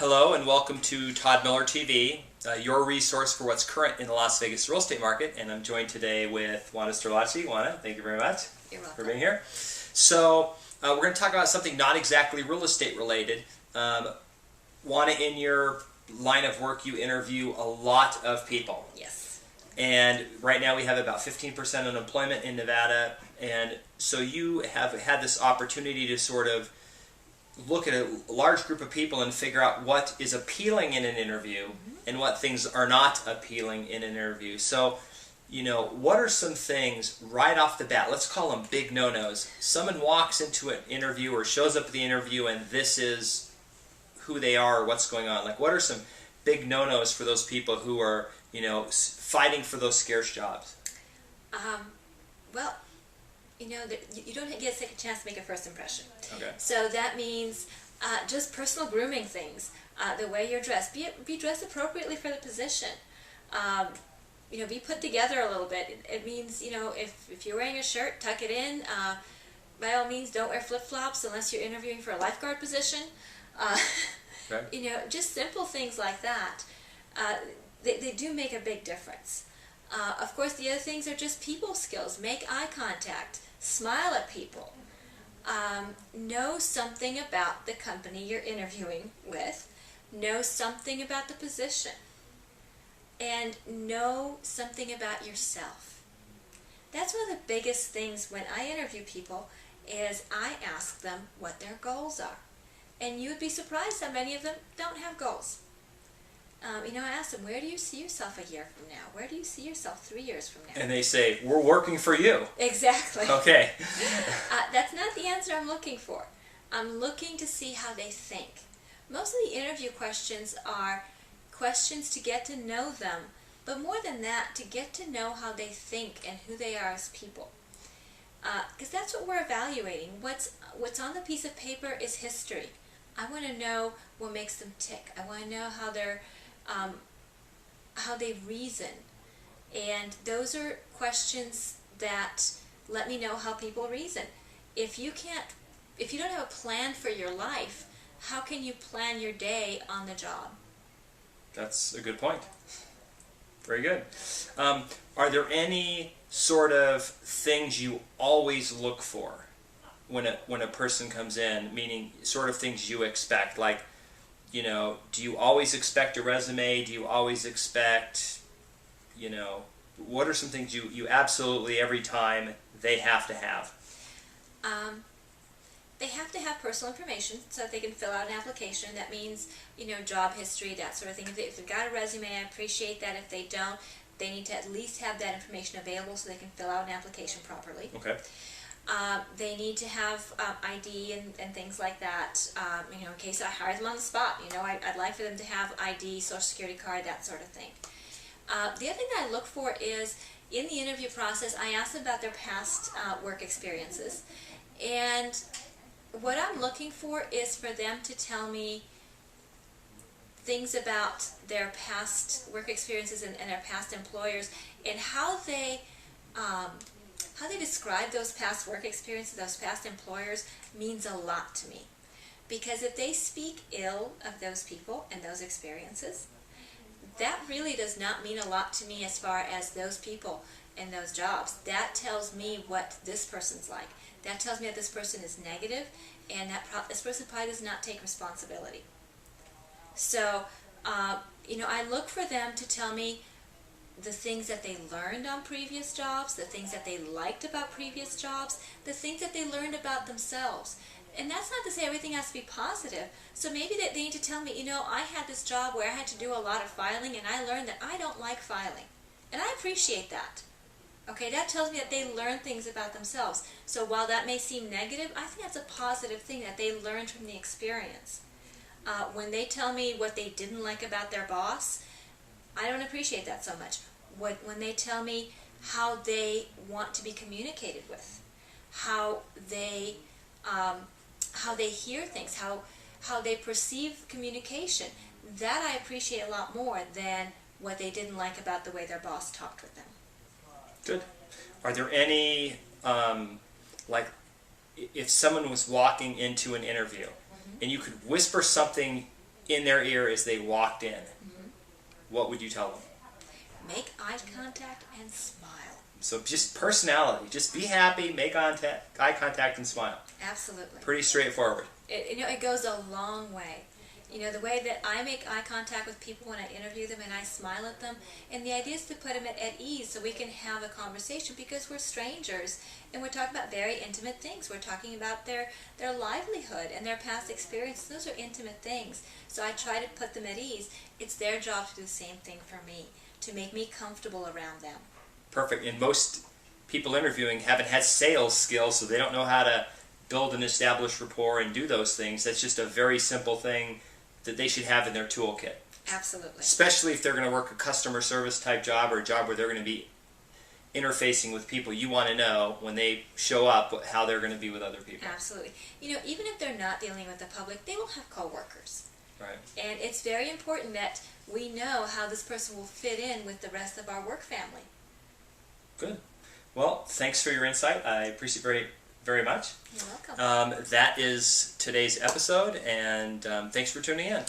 Hello and welcome to Todd Miller TV, your resource for what's current in the Las Vegas real estate market. And I'm joined today with Oana Sterlacci. Oana, thank you very much for being here. So we're going to talk about something not exactly real estate related. Oana, in your line of work, you interview a lot of people. Yes. And right now we have about 15% unemployment in Nevada. And so you have had this opportunity to sort of look at a large group of people and figure out what is appealing in an interview and what things are not appealing in an interview. So, what are some things right off the bat, let's call them big no-nos. Someone walks into an interview or shows up at the interview and this is who they are or what's going on. Like, what are some big no-nos for those people who are, fighting for those scarce jobs? Well, you don't get a second chance to make a first impression. Okay. So that means just personal grooming things, the way you're dressed. Be dressed appropriately for the position. Be put together a little bit. It means, if you're wearing a shirt, tuck it in. By all means, don't wear flip-flops unless you're interviewing for a lifeguard position. Okay. Just simple things like that. They do make a big difference. Of course, the other things are just people skills. Make eye contact. Smile at people. Know something about the company you're interviewing with. Know something about the position. And know something about yourself. That's one of the biggest things when I interview people is I ask them what their goals are. And you would be surprised how many of them don't have goals. I asked them, where do you see yourself a year from now? Where do you see yourself 3 years from now? And they say, we're working for you. Exactly. Okay. That's not the answer I'm looking for. I'm looking to see how they think. Most of the interview questions are questions to get to know them, but more than that, to get to know how they think and who they are as people. Because that's what we're evaluating. What's on the piece of paper is history. I want to know what makes them tick. I want to know how they reason. And those are questions that let me know how people reason. If you don't have a plan for your life, how can you plan your day on the job? That's a good point. Very good. Are there any sort of things you always look for when a person comes in, meaning sort of things you expect? Like, do you always expect a resume? Do you always expect, what are some things you absolutely every time they have to have? They have to have personal information so that they can fill out an application. That means, job history, that sort of thing. If they've got a resume, I appreciate that. If they don't, they need to at least have that information available so they can fill out an application properly. Okay. They need to have ID and things like that, in case I hire them on the spot. I'd like for them to have ID, Social Security card, that sort of thing. The other thing that I look for is, in the interview process, I ask them about their past work experiences. And what I'm looking for is for them to tell me things about their past work experiences and their past employers and how they describe those past work experiences, those past employers, means a lot to me. Because if they speak ill of those people and those experiences, that really does not mean a lot to me as far as those people and those jobs. That tells me what this person's like. That tells me that this person is negative and that this person probably does not take responsibility. So, I look for them to tell me the things that they learned on previous jobs, the things that they liked about previous jobs, the things that they learned about themselves. And that's not to say everything has to be positive. So maybe they need to tell me, I had this job where I had to do a lot of filing and I learned that I don't like filing. And I appreciate that. Okay, that tells me that they learned things about themselves. So while that may seem negative, I think that's a positive thing that they learned from the experience. When they tell me what they didn't like about their boss, I don't appreciate that so much. When they tell me how they want to be communicated with, how they hear things, how they perceive communication, that I appreciate a lot more than what they didn't like about the way their boss talked with them. Good. Are there any, if someone was walking into an interview and you could whisper something in their ear as they walked in, what would you tell them? Make eye contact and smile. So just personality. Just be happy, make eye contact, and smile. Absolutely. Pretty straightforward. It goes a long way. The way that I make eye contact with people when I interview them and I smile at them, and the idea is to put them at ease so we can have a conversation, because we're strangers and we're talking about very intimate things. We're talking about their livelihood and their past experiences. Those are intimate things. So I try to put them at ease. It's their job to do the same thing for me, to make me comfortable around them. Perfect. And most people interviewing haven't had sales skills, so they don't know how to build and establish rapport and do those things. That's just a very simple thing that they should have in their toolkit. Absolutely. Especially if they're going to work a customer service type job, or a job where they're going to be interfacing with people. You want to know when they show up how they're going to be with other people. Absolutely. Even if they're not dealing with the public, they will have coworkers. Right. And it's very important that we know how this person will fit in with the rest of our work family. Good. Well, thanks for your insight. I appreciate it very, very much. You're welcome. That is today's episode, and thanks for tuning in.